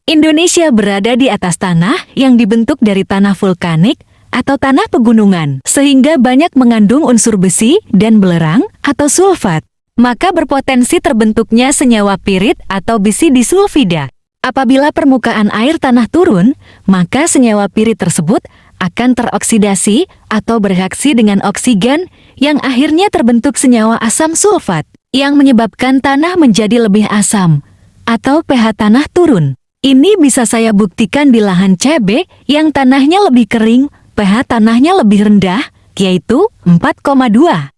Indonesia berada di atas tanah yang dibentuk dari tanah vulkanik atau tanah pegunungan, sehingga banyak mengandung unsur besi dan belerang atau sulfat. Maka berpotensi terbentuknya senyawa pirit atau besi disulfida. Apabila permukaan air tanah turun, maka senyawa pirit tersebut akan teroksidasi atau bereaksi dengan oksigen yang akhirnya terbentuk senyawa asam sulfat yang menyebabkan tanah menjadi lebih asam atau pH tanah turun. Ini bisa saya buktikan di lahan cabai yang tanahnya lebih kering, pH tanahnya lebih rendah, yaitu 4,2.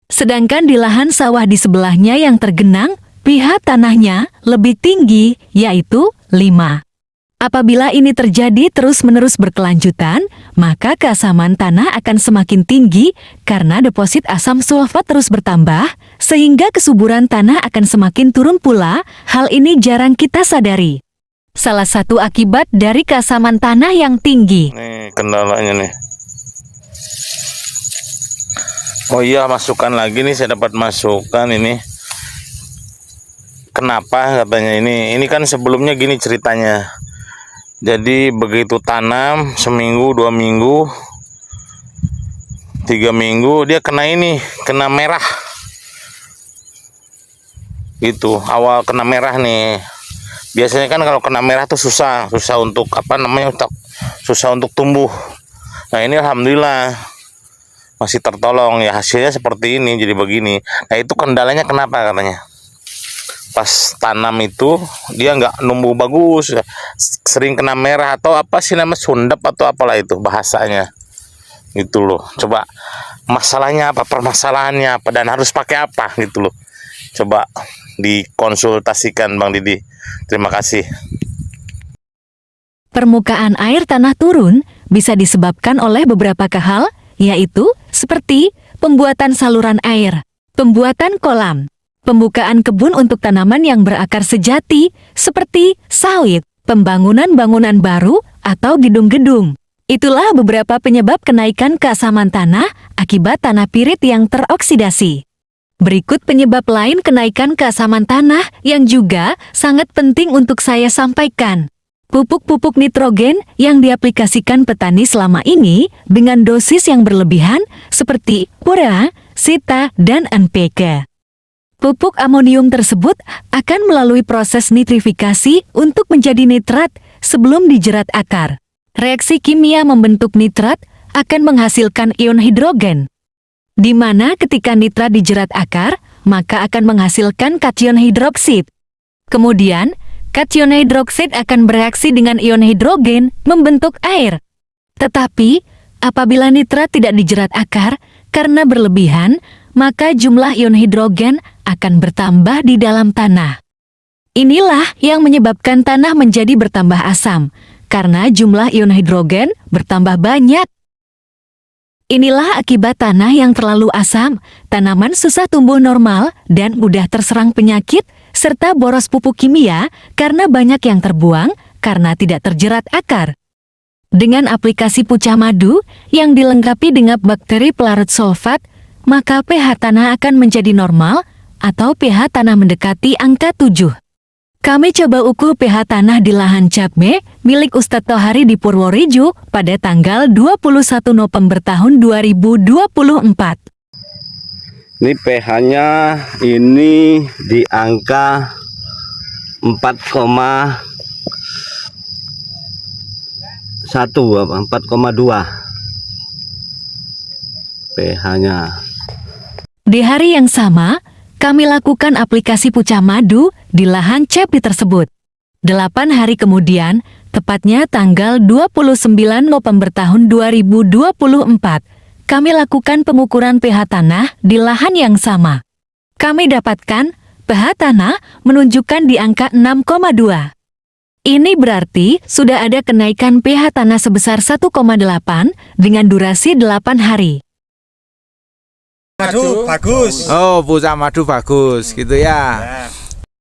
Sedangkan di lahan sawah di sebelahnya yang tergenang, pH tanahnya lebih tinggi, yaitu 5. Apabila ini terjadi terus-menerus berkelanjutan, maka keasaman tanah akan semakin tinggi karena deposit asam sulfat terus bertambah, sehingga kesuburan tanah akan semakin turun pula. Hal ini jarang kita sadari. Salah satu akibat dari keasaman tanah yang tinggi. Nih kendalanya nih. Oh iya, masukan lagi nih, saya dapat masukan ini. Kenapa katanya ini kan sebelumnya gini ceritanya. Jadi begitu tanam seminggu, 2 minggu, 3 minggu dia kena merah. Gitu, awal kena merah nih. Biasanya kan kalau kena merah tuh susah untuk susah untuk tumbuh. Nah, ini alhamdulillah masih tertolong ya, hasilnya seperti ini, jadi begini. Nah, itu kendalanya kenapa katanya? Pas tanam itu dia nggak numbuh bagus, sering kena merah atau apa sih namanya, sundep atau apalah itu bahasanya. Gitu loh. Coba masalahnya apa, permasalahannya apa, dan harus pakai apa gitu loh. Coba dikonsultasikan Bang Didi. Terima kasih. Permukaan air tanah turun bisa disebabkan oleh beberapa hal, yaitu seperti pembuatan saluran air, pembuatan kolam, pembukaan kebun untuk tanaman yang berakar sejati seperti sawit, pembangunan bangunan baru atau gedung-gedung. Itulah beberapa penyebab kenaikan keasaman tanah akibat tanah pirit yang teroksidasi. Berikut penyebab lain kenaikan keasaman tanah yang juga sangat penting untuk saya sampaikan. Pupuk-pupuk nitrogen yang diaplikasikan petani selama ini dengan dosis yang berlebihan seperti urea, sita, dan NPK. Pupuk amonium tersebut akan melalui proses nitrifikasi untuk menjadi nitrat sebelum dijerat akar. Reaksi kimia membentuk nitrat akan menghasilkan ion hidrogen, di mana ketika nitrat dijerat akar, maka akan menghasilkan kation hidroksid. Kemudian, kation hidroksid akan bereaksi dengan ion hidrogen membentuk air. Tetapi, apabila nitrat tidak dijerat akar karena berlebihan, maka jumlah ion hidrogen akan bertambah di dalam tanah. Inilah yang menyebabkan tanah menjadi bertambah asam, karena jumlah ion hidrogen bertambah banyak. Inilah akibat tanah yang terlalu asam, tanaman susah tumbuh normal dan mudah terserang penyakit, serta boros pupuk kimia karena banyak yang terbuang karena tidak terjerat akar. Dengan aplikasi Pucah Madu yang dilengkapi dengan bakteri pelarut sulfat, maka pH tanah akan menjadi normal atau pH tanah mendekati angka 7. Kami coba ukur pH tanah di lahan cabai milik Ustadz Tohari di Purworejo pada tanggal 21 November tahun 2024. Ini pH-nya ini di angka 4,1 apa 4,2 pH-nya. Di hari yang sama, kami lakukan aplikasi Pucah Madu di lahan cabai tersebut. 8 hari kemudian, tepatnya tanggal 29 November tahun 2024, kami lakukan pengukuran pH tanah di lahan yang sama. Kami dapatkan pH tanah menunjukkan di angka 6,2. Ini berarti sudah ada kenaikan pH tanah sebesar 1,8 dengan durasi 8 hari. Madu bagus. Oh, Pucah Madu bagus gitu ya.